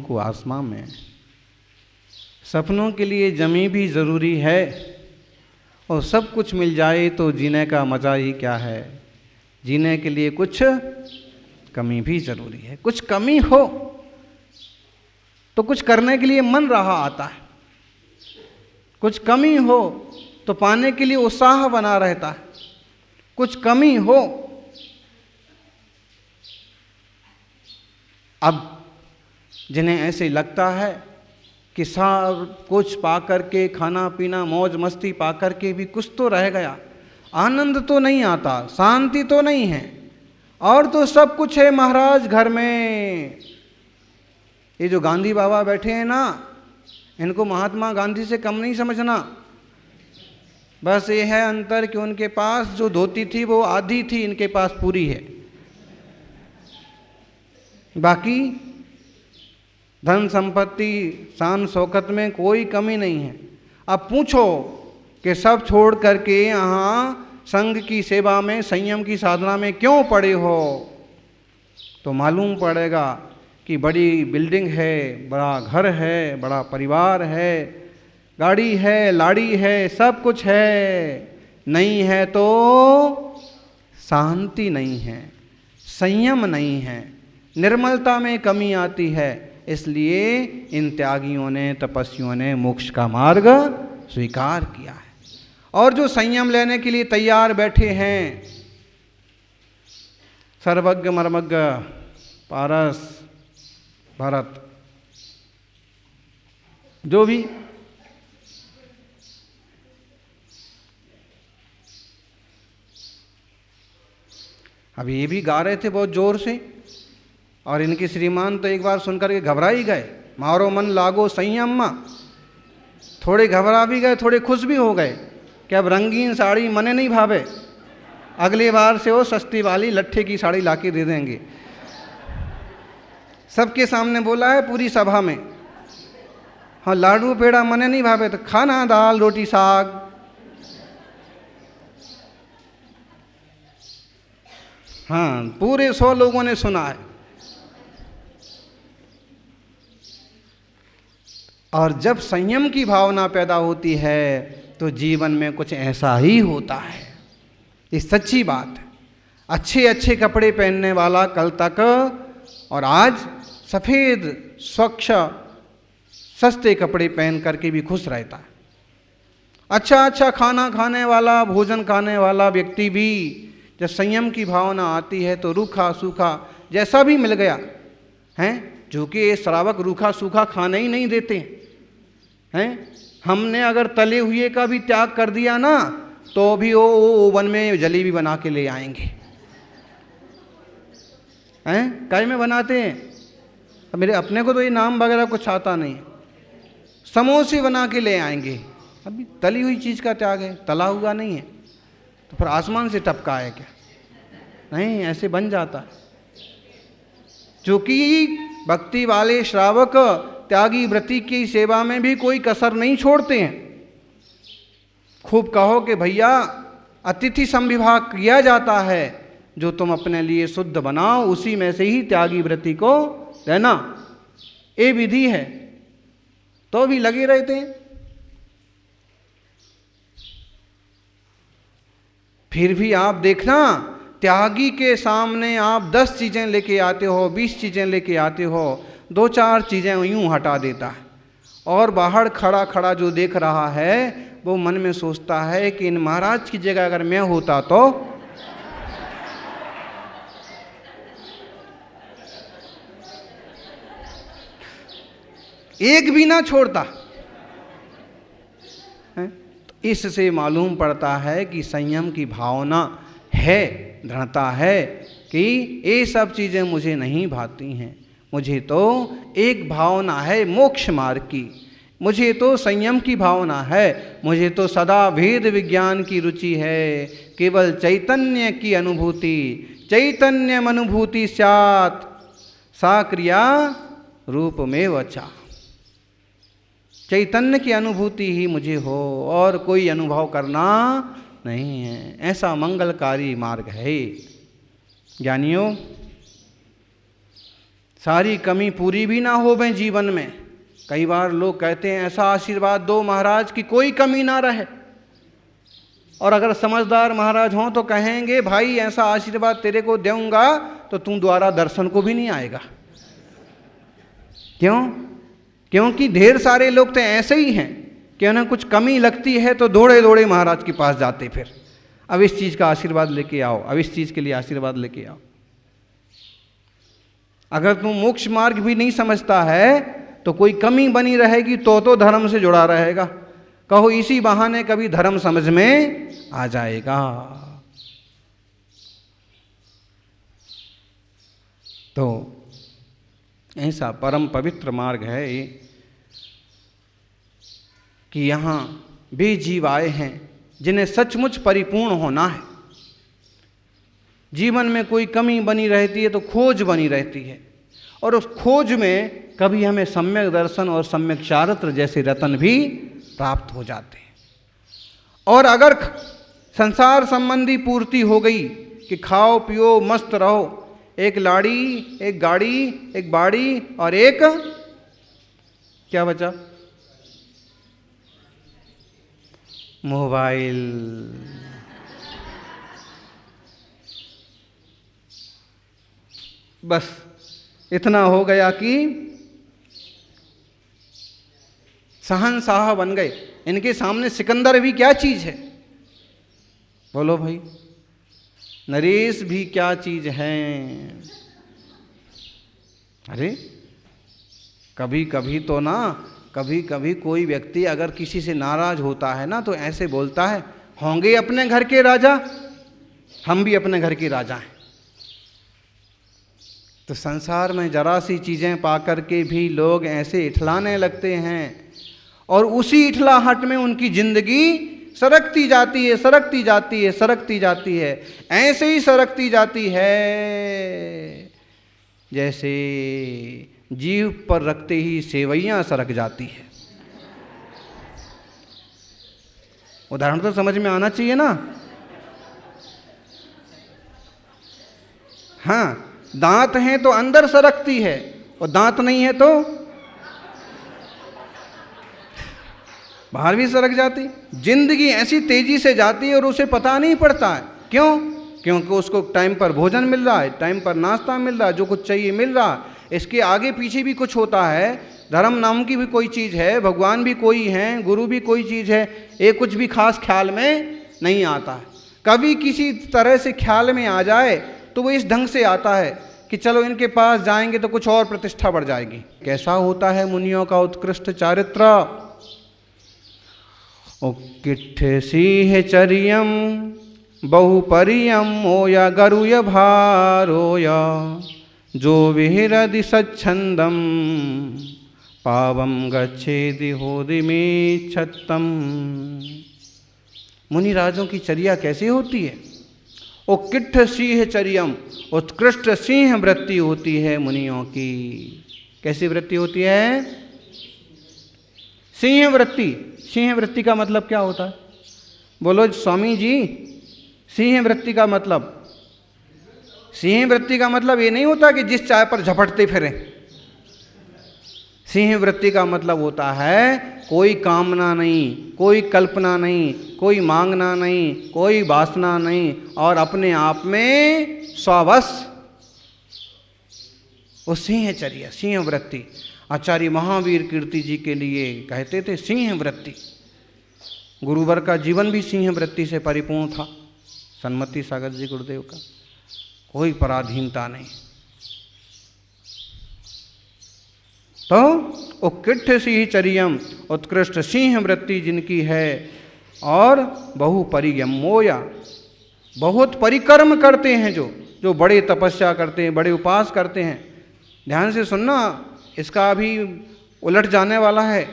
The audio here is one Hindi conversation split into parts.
को आसमां में। सपनों के लिए जमी भी ज़रूरी है, और सब कुछ मिल जाए तो जीने का मज़ा ही क्या है। जीने के लिए कुछ कमी भी ज़रूरी है। कुछ कमी हो तो कुछ करने के लिए मन रहा आता है, कुछ कमी हो तो पाने के लिए उत्साह बना रहता है। कुछ कमी हो, अब जिन्हें ऐसे लगता है कि सब कुछ पा करके, खाना पीना मौज मस्ती पा करके भी कुछ तो रह गया, आनंद तो नहीं आता, शांति तो नहीं है, और तो सब कुछ है महाराज घर में। ये जो गांधी बाबा बैठे हैं ना, इनको महात्मा गांधी से कम नहीं समझना। बस ये है अंतर कि उनके पास जो धोती थी वो आधी थी, इनके पास पूरी है। बाकी धन संपत्ति शान शौकत में कोई कमी नहीं है। अब पूछो कि सब छोड़ करके यहाँ संघ की सेवा में, संयम की साधना में क्यों पड़े हो, तो मालूम पड़ेगा कि बड़ी बिल्डिंग है, बड़ा घर है, बड़ा परिवार है, गाड़ी है, लाड़ी है, सब कुछ है, नहीं है तो शांति नहीं है, संयम नहीं है, निर्मलता में कमी आती है। इसलिए इन त्यागियों ने, तपस्वियों ने मोक्ष का मार्ग स्वीकार किया है। और जो संयम लेने के लिए तैयार बैठे हैं, सर्वज्ञ मर्मज्ञ पारस भरत, जो भी अभी ये भी गा रहे थे बहुत जोर से, और इनके श्रीमान तो एक बार सुनकर के घबरा ही गए। मारो मन लागो संयम मा, थोड़े घबरा भी गए, थोड़े खुश भी हो गए कि अब रंगीन साड़ी मने नहीं भावे, अगली बार से वो सस्ती वाली लट्ठे की साड़ी लाके दे देंगे। सबके सामने बोला है पूरी सभा में, हाँ लाडू पेड़ा मने नहीं भावे तो खाना दाल रोटी साग। हाँ, पूरे 100 लोगों ने सुना है। और जब संयम की भावना पैदा होती है तो जीवन में कुछ ऐसा ही होता है। ये सच्ची बात है। अच्छे अच्छे कपड़े पहनने वाला कल तक और आज सफ़ेद स्वच्छ सस्ते कपड़े पहन करके भी खुश रहता है। अच्छा अच्छा खाना खाने वाला, भोजन खाने वाला व्यक्ति भी जब संयम की भावना आती है तो रूखा सूखा जैसा भी मिल गया है, जो कि ये श्रावक रूखा सूखा खाने ही नहीं देते हैं। हमने अगर तले हुए का भी त्याग कर दिया ना, तो भी वो ओवन में जलेबी बना के ले आएंगे। हैं काय में बनाते हैं, मेरे अपने को तो ये नाम वगैरह कुछ आता नहीं, समोसे बना के ले आएंगे। अभी तली हुई चीज़ का त्याग है, तला हुआ नहीं है, तो फिर आसमान से टपका है क्या? नहीं, ऐसे बन जाता है। जो कि भक्ति वाले श्रावक त्यागी व्रति की सेवा में भी कोई कसर नहीं छोड़ते हैं। खूब कहो कि भैया अतिथि संविभाग किया जाता है, जो तुम अपने लिए शुद्ध बनाओ उसी में से ही त्यागी व्रति को देना, ये विधि है। तो भी लगे रहते हैं। फिर भी आप देखना, त्यागी के सामने आप 10 चीज़ें लेके आते हो, 20 चीज़ें लेके आते हो, 2-4 चीज़ें यूं हटा देता है। और बाहर खड़ा खड़ा जो देख रहा है वो मन में सोचता है कि इन महाराज की जगह अगर मैं होता तो एक भी ना छोड़ता है। तो इससे मालूम पड़ता है कि संयम की भावना है, दृढ़ता है कि ये सब चीज़ें मुझे नहीं भाती हैं। मुझे तो एक भावना है मोक्ष मार्ग की, मुझे तो संयम की भावना है, मुझे तो सदा भेद विज्ञान की रुचि है। केवल चैतन्य की अनुभूति, चैतन्यम अनुभूति स्यात् सा क्रिया रूप में वचा। चैतन्य की अनुभूति ही मुझे हो और कोई अनुभव करना नहीं है। ऐसा मंगलकारी मार्ग है। ज्ञानियों, सारी कमी पूरी भी ना हो भाई जीवन में। कई बार लोग कहते हैं ऐसा आशीर्वाद दो महाराज कि कोई कमी ना रहे, और अगर समझदार महाराज हों तो कहेंगे भाई ऐसा आशीर्वाद तेरे को दूंगा तो तू दोबारा दर्शन को भी नहीं आएगा। क्यों? क्योंकि ढेर सारे लोग तो ऐसे ही हैं कि उन्हें कुछ कमी लगती है तो दौड़े दौड़े महाराज के पास जाते, फिर अब इस चीज़ का आशीर्वाद लेके आओ, अब इस चीज़ के लिए आशीर्वाद लेके आओ। अगर तुम मोक्ष मार्ग भी नहीं समझता है तो कोई कमी बनी रहेगी तो धर्म से जुड़ा रहेगा। कहो इसी बहाने कभी धर्म समझ में आ जाएगा। तो ऐसा परम पवित्र मार्ग है ये कि यहाँ वे जीव आए हैं जिन्हें सचमुच परिपूर्ण होना है। जीवन में कोई कमी बनी रहती है तो खोज बनी रहती है, और उस खोज में कभी हमें सम्यक दर्शन और सम्यक चारित्र जैसे रत्न भी प्राप्त हो जाते हैं। और अगर संसार संबंधी पूर्ति हो गई कि खाओ पियो मस्त रहो, एक लाड़ी, एक गाड़ी, एक बाड़ी और एक क्या बचा? मोबाइल। बस इतना हो गया कि शहंशाह बन गए। इनके सामने सिकंदर भी क्या चीज है? बोलो भाई, नरेश भी क्या चीज है? अरे कभी कभी तो ना, कभी कभी कोई व्यक्ति अगर किसी से नाराज होता है ना तो ऐसे बोलता है, होंगे अपने घर के राजा, हम भी अपने घर के राजा हैं। तो संसार में जरा सी चीज़ें पाकर के भी लोग ऐसे इठलाने लगते हैं, और उसी इठलाहट में उनकी जिंदगी सरकती जाती है, सरकती जाती है, सरकती जाती है। ऐसे ही सरकती जाती है जैसे जीभ पर रखते ही सेवैयां सरक जाती है। उदाहरण तो समझ में आना चाहिए ना। हाँ, दांत हैं तो अंदर सरकती है, और दांत नहीं है तो बाहर भी सरक जाती। जिंदगी ऐसी तेजी से जाती है और उसे पता नहीं पड़ता है। क्यों? क्योंकि उसको टाइम पर भोजन मिल रहा है, टाइम पर नाश्ता मिल रहा है, जो कुछ चाहिए मिल रहा है। इसके आगे पीछे भी कुछ होता है, धर्म नाम की भी कोई चीज़ है, भगवान भी कोई हैं, गुरु भी कोई चीज़ है, ये कुछ भी खास ख्याल में नहीं आता है। कभी किसी तरह से ख्याल में आ जाए तो वो इस ढंग से आता है कि चलो इनके पास जाएंगे तो कुछ और प्रतिष्ठा बढ़ जाएगी। कैसा होता है मुनियों का उत्कृष्ट चारित्र? ओ किट्ठ सिंह चरियम बहुपरियम ओया गरुय भारोया जो विहरदि सच्छंदम पावम गच्छेदि होदि में छत्तम। मुनि राजों की चर्या कैसे होती है? ओ किट्ठ सिंह चरियम, उत्कृष्ट सिंह वृत्ति होती है मुनियों की। कैसी वृत्ति होती है? सिंह वृत्ति। सिंह वृत्ति का मतलब क्या होता है? बोलो स्वामी जी, सिंह वृत्ति का मतलब? सिंह वृत्ति का मतलब ये नहीं होता कि जिस चाय पर झपटते फिरें। सिंह वृत्ति का मतलब होता है कोई कामना नहीं, कोई कल्पना नहीं, कोई मांगना नहीं, कोई वासना नहीं, और अपने आप में स्ववश। वो सिंहचर्या, सिंह वृत्ति। आचार्य महावीर कीर्ति जी के लिए कहते थे सिंह वृत्ति। गुरुवर का जीवन भी सिंह वृत्ति से परिपूर्ण था, सन्मति सागर जी गुरुदेव का। कोई पराधीनता नहीं। तो वो किट्ठ सिंह चरियम, उत्कृष्ट सिंह वृत्ति जिनकी है, और बहुपरियम मोया, बहुत परिक्रम करते हैं, जो बड़े तपस्या करते हैं, बड़े उपास करते हैं। ध्यान से सुनना, इसका अभी उलट जाने वाला है।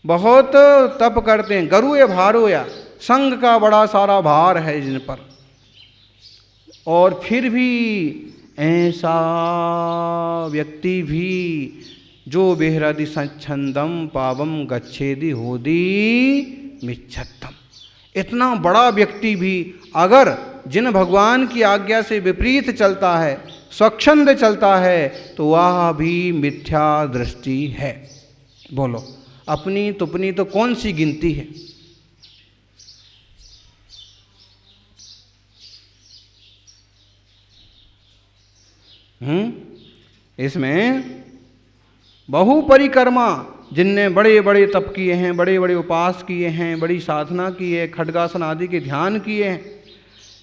बहुत तप करते हैं, गरुए भारोया, संग का बड़ा सारा भार है जिन पर, और फिर भी ऐसा व्यक्ति भी जो बेहरादि सच्छंदम पावम गच्छेदि होदि मिच्छत्तम। इतना बड़ा व्यक्ति भी अगर जिन भगवान की आज्ञा से विपरीत चलता है, स्वच्छंद चलता है, तो वह भी मिथ्या दृष्टि है। बोलो, अपनी तुपनी तो कौन सी गिनती है? इसमें बहु परिक्रमा, जिनने बड़े बड़े तप किए हैं, बड़े बड़े उपास किए हैं, बड़ी साधना की है, खड्गासन आदि के ध्यान किए हैं,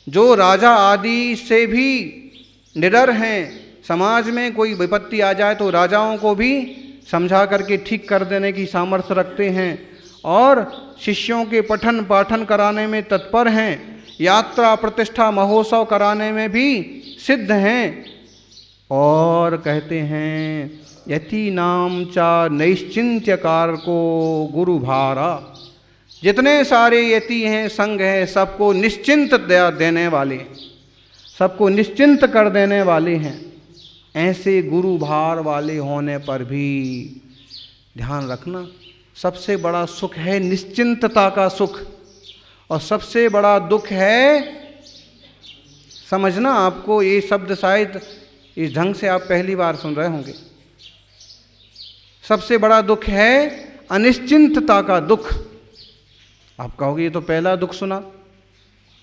जो राजा आदि से भी निडर हैं, समाज में कोई विपत्ति आ जाए तो राजाओं को भी समझा करके ठीक कर देने की सामर्थ्य रखते हैं, और शिष्यों के पठन पाठन कराने में तत्पर हैं, यात्रा प्रतिष्ठा महोत्सव कराने में भी सिद्ध हैं, और कहते हैं यति नाम चा नैश्चिंत्य कारको गुरु भारा। जितने सारे यति हैं, संघ हैं, सबको निश्चिंत देने वाले, सबको निश्चिंत कर देने वाले हैं। ऐसे गुरु भार वाले होने पर भी ध्यान रखना, सबसे बड़ा सुख है निश्चिंतता का सुख, और सबसे बड़ा दुख है, समझना, आपको ये शब्द शायद इस ढंग से आप पहली बार सुन रहे होंगे। सबसे बड़ा दुख है अनिश्चिंतता का दुख। आप कहोगे ये तो पहला दुख सुना,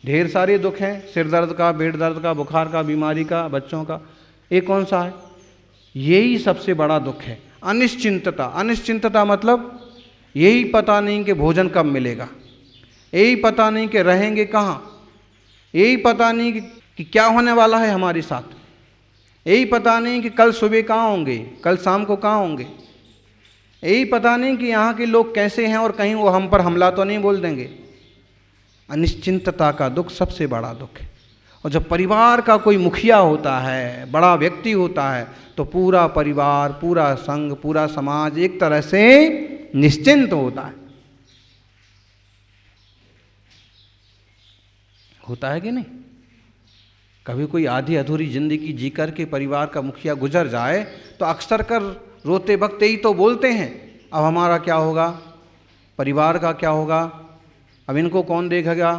ढेर सारे दुख हैं, सिर दर्द का, पेट दर्द का, बुखार का, बीमारी का, बच्चों का, ये कौन सा है? यही सबसे बड़ा दुख है, अनिश्चिंतता। अनिश्चिंतता मतलब यही पता नहीं कि भोजन कब मिलेगा, यही पता नहीं कि रहेंगे कहाँ, यही पता नहीं कि क्या होने वाला है हमारे साथ, यही पता नहीं कि कल सुबह कहाँ होंगे, कल शाम को कहाँ होंगे, यही पता नहीं कि यहाँ के लोग कैसे हैं और कहीं वो हम पर हमला तो नहीं बोल देंगे। अनिश्चिंतता का दुख सबसे बड़ा दुख है। और जब परिवार का कोई मुखिया होता है, बड़ा व्यक्ति होता है, तो पूरा परिवार, पूरा संघ, पूरा समाज एक तरह से निश्चिंत होता है। होता है कि नहीं? कभी कोई आधी अधूरी जिंदगी जी कर के परिवार का मुखिया गुजर जाए तो अक्सर कर रोते वक्त ही तो बोलते हैं, अब हमारा क्या होगा, परिवार का क्या होगा, अब इनको कौन देखेगा,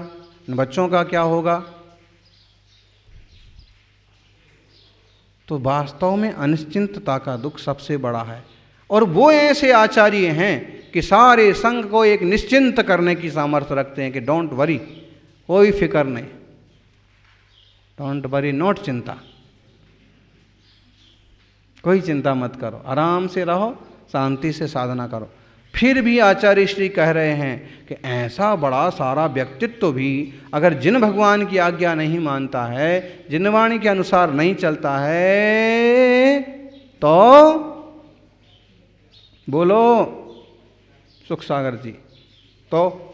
इन बच्चों का क्या होगा। तो वास्तव में अनिश्चितता का दुख सबसे बड़ा है। और वो ऐसे आचार्य हैं कि सारे संघ को एक निश्चिंत करने की सामर्थ्य रखते हैं कि डोंट वरी, कोई फिक्र नहीं, डोंट वरी, नोट चिंता, कोई चिंता मत करो, आराम से रहो, शांति से साधना करो। फिर भी आचार्य श्री कह रहे हैं कि ऐसा बड़ा सारा व्यक्तित्व भी अगर जिन भगवान की आज्ञा नहीं मानता है, जिन वाणी के अनुसार नहीं चलता है, तो बोलो सुख सागर जी, तो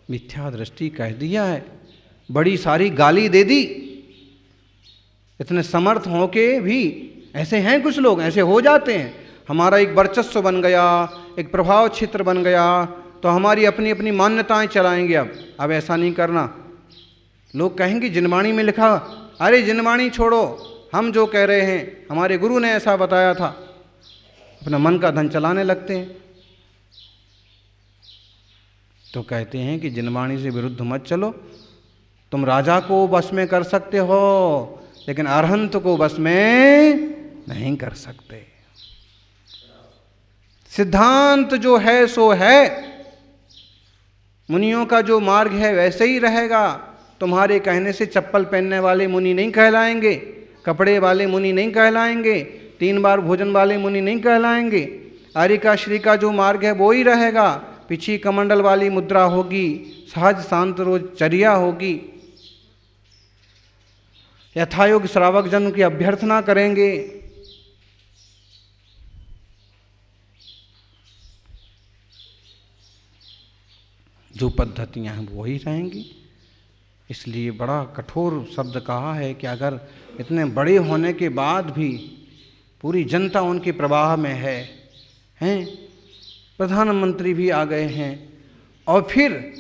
मिथ्या दृष्टि कह दिया है, बड़ी सारी गाली दे दी। इतने समर्थ हो के भी ऐसे हैं कुछ लोग, ऐसे हो जाते हैं। हमारा एक वर्चस्व बन गया, एक प्रभाव क्षेत्र बन गया, तो हमारी अपनी अपनी मान्यताएं चलाएंगे। अब ऐसा नहीं करना। लोग कहेंगे जिनवाणी में लिखा, अरे जिनवाणी छोड़ो, हम जो कह रहे हैं हमारे गुरु ने ऐसा बताया था, अपना मन का धन चलाने लगते हैं। तो कहते हैं कि जिनवाणी से विरुद्ध मत चलो। तुम राजा को बस में कर सकते हो, लेकिन अरहंत को बस में नहीं कर सकते। सिद्धांत जो है सो है, मुनियों का जो मार्ग है वैसे ही रहेगा। तुम्हारे कहने से चप्पल पहनने वाले मुनि नहीं कहलाएंगे, कपड़े वाले मुनि नहीं कहलाएंगे, 3 बार भोजन वाले मुनि नहीं कहलाएंगे। आर्यिका श्री का जो मार्ग है वो ही रहेगा। पीछी कमंडल वाली मुद्रा होगी, सहज शांत रोज चर्या होगी, यथायोग श्रावक जन की अभ्यर्थना करेंगे। जो पद्धतियां हैं वो ही रहेंगी। इसलिए बड़ा कठोर शब्द कहा है कि अगर इतने बड़े होने के बाद भी पूरी जनता उनके प्रवाह में हैं, प्रधानमंत्री भी आ गए हैं, और फिर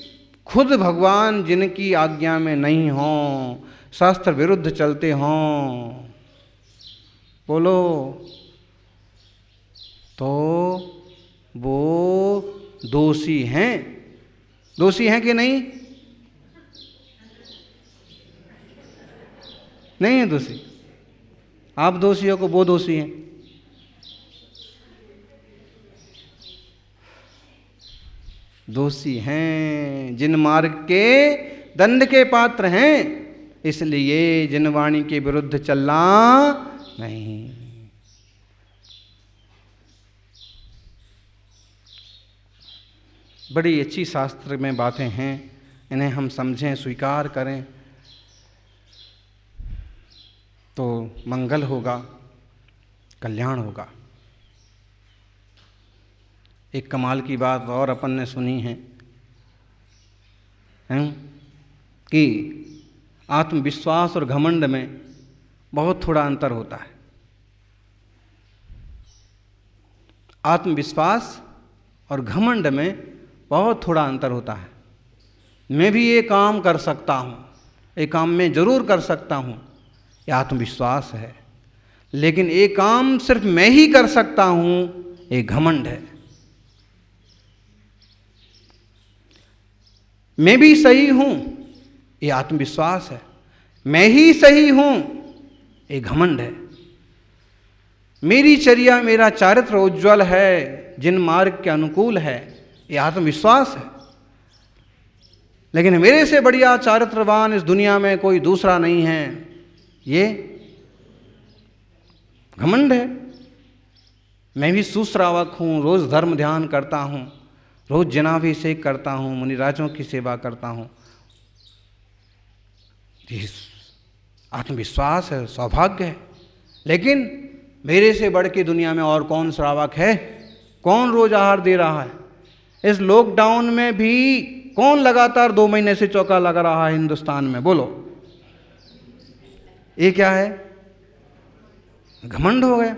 खुद भगवान जिनकी आज्ञा में नहीं हों, शास्त्र विरुद्ध चलते हों, बोलो, तो वो दोषी हैं। दोषी हैं कि नहीं? नहीं है दोषी। आप दोषी हो को वो दोषी हैं। दोषी हैं, जिन मार्ग के दंड के पात्र हैं, इसलिए जिन वाणी के विरुद्ध चलना नहीं। बड़ी अच्छी शास्त्र में बातें हैं, इन्हें हम समझें, स्वीकार करें तो मंगल होगा, कल्याण होगा। एक कमाल की बात और अपन ने सुनी है कि आत्मविश्वास और घमंड में बहुत थोड़ा अंतर होता है। आत्मविश्वास और घमंड में बहुत थोड़ा अंतर होता है। मैं भी ये काम कर सकता हूँ, ये काम मैं जरूर कर सकता हूँ, ये आत्मविश्वास है। लेकिन ये काम सिर्फ मैं ही कर सकता हूँ, ये घमंड है। मैं भी सही हूँ, ये आत्मविश्वास है। मैं ही सही हूँ, ये घमंड है। मेरी चर्या, मेरा चारित्र उज्ज्वल है, जिन मार्ग के अनुकूल है, ये आत्मविश्वास है। लेकिन मेरे से बढ़िया चारित्रवान इस दुनिया में कोई दूसरा नहीं है, ये घमंड है। मैं भी सुश्रावक हूँ, रोज धर्म ध्यान करता हूँ, रोज जनाभिषेक करता हूँ, मुनिराजों की सेवा करता हूँ। ये आत्मविश्वास है, सौभाग्य है। लेकिन मेरे से बढ़ के दुनिया में और कौन श्रावक है? कौन रोज आहार दे रहा है? इस लॉकडाउन में भी कौन लगातार 2 महीने से चौका लगा रहा है हिंदुस्तान में? बोलो, ये क्या है? घमंड हो गया।